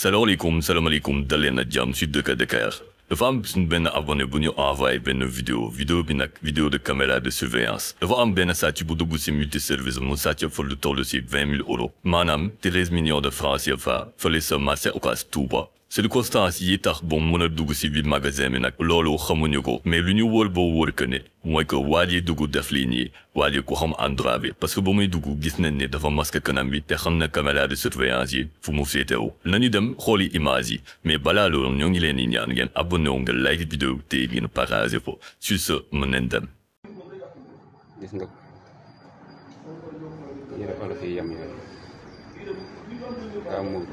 salaamaaleykum dal leen ak jàmm ci Dëkk Dakar dafa am suñu benn abonné bu ñu envoyé benn vidéo bi nag vidéo de caméra de surveillance dafa am benn sàcc bu dugg ci multiservice mu sàcc fa lu toll ci 20 000 euros maanaam 13 millions de francs CFA fële sa marché Ocass Touba. circonstances yi tax ba mu mën a dugg ci biir magasin bi nag loolu xamuñu ko mais lu ñu wóor ba wóor que ne mooy que waa ji dugg def lii nii waa ji ku xam endroit bi parce que ba muy dugg gis nañ ne dafa masque kanam bi te xam na caméra de surveillance yi fu mu féetewu nañu dem xooli image yi mais balaa loolu ñoo ngi leen di ñaan ngeen abonné wu nga like vidéo te ngeen partager ko sur ce mën nañ dem. gis nga yére olof yi yem yooyu kaa muur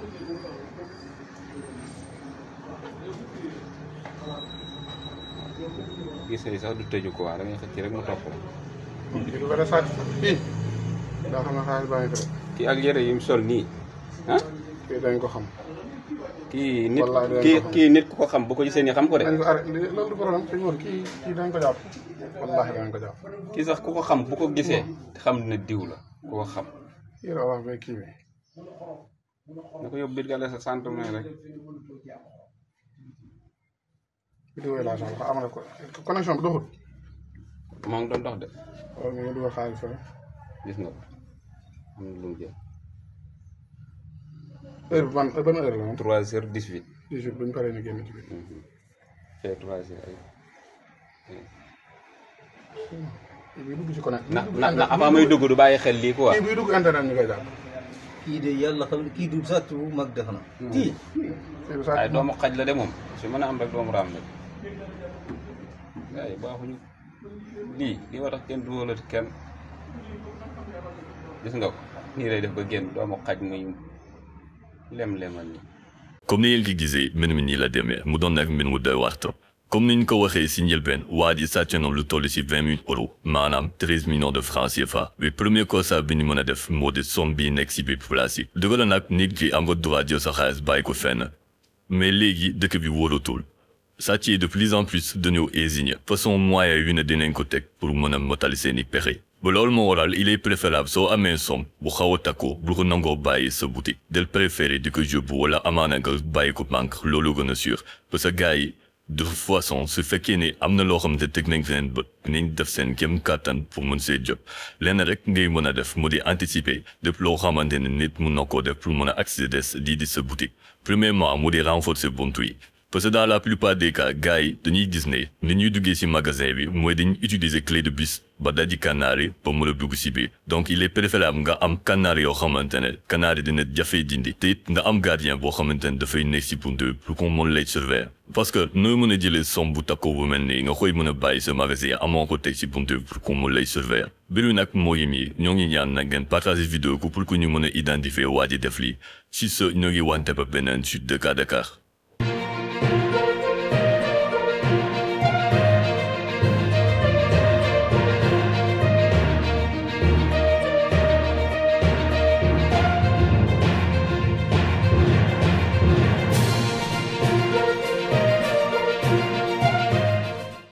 gis nga sax du tëju ko waa da ngay xëcc rek mu topp la. kii ba da sàcc kii daa xam ne xaalis baa ngi fi rek. kii ak yére yi mu sol nii ah. kii dañ ko xam. kii nit ku ko xam bu ko gisee nii xam ko de. dañ ko arrêté loolu du problème sëñ Mor kii dañ ko jàpp wallaahi dañ ko jàpp. kii sax ku ko xam bu ko gisee xam ne diw la ku ko xam. kii la wax ba kii bi. na ko yóbbu biir gàllankoor sa sant rek. vidéo yi laa soxla am na ko connexion bi doxul. maa ngi doon dox de. waaw mi ngi dugal xaalis fële. gis nga ko am na lu mu jël. heure bi ban heure la moom. 3h18. 18 bu ñu paree ñu génn ci biir. fee 3h ay. kii bi dugg ci connect. na avant may dugg du bàyyi xel lii quoi. kii buy dugg internet ñu koy jàpp. kii de yàlla xam ne kii du sàcc bu mag def na. kii. ay doomu xaj la de moom su mën a am rek doomu raam la. waaye baaxuñu lii war tax kenn du wóolati kenn gis nga ko nii lay def ba génn doomu xaj muy lem-lemal ni comme ni ngeen ki gisee mbir mi nii la demee mu doon nag mbir mu doy waar trop comme ni ñu ko waxee ci njëlbeen waa ji sàcc na lu toll ci 20 000 euros maanaam 13 millions de francs CFA bi premier constat bi ñu mën a def moo di somme bi nekk ci biir place yi dëgg la nag nit ki am nga droit jël sa xaalis bàyyi ko fenn mais léegi dëkk bi wóoratul sàcc yi de plus en plus dañoo ésigné façon moyen yu ne dinañ ko teg pour mën a motali seeni pexe ba loolu moo waral il est préférable soo amee somme bu xaw a takkoo bu ko nangoo bàyyi sa boutique del préféré di ko yóbbu wala amaana nga bàyyi ko banque loolu gën a sûr parce que gars yi de toute façon su fekkee ne am na loo xamante teg nañ seen bët nañ def seen kéem kàttan pour mën see jot lenn rek ngay mën a def mu di anticiper lépp loo xamante ne nit mun na koo def pour mën a accéder di sa boutique premièrement mu di renforcer buntu yi parce que dans la plupart des cas gars yi dañuy gis ne ni ñuy duggee ci magasin bi mooy dañuy utiliser clé de bus ba daji kanaari ba mën a dugg ci biir donc il est préférable nga am kanaari yoo xamante ne kanaari dina jafee dindi te it nga am gardien boo xamante ne dafay nekk ci buntu pour qu'on mën lay surveiller parce que nooy mën a jëlee somme bu takkoo bu mel nii nga koy mën a bàyyi sa magasin amoo ko teg ci buntu pour qu'on mën lay surveiller mbir mi nag mooy mi ñoo ngi ñaan nag ngeen partager vidéo ko pour que ñu mën a identifier waa ji def lii ci ce ñoo ngi wante ba beneen ci Dëkk Dakar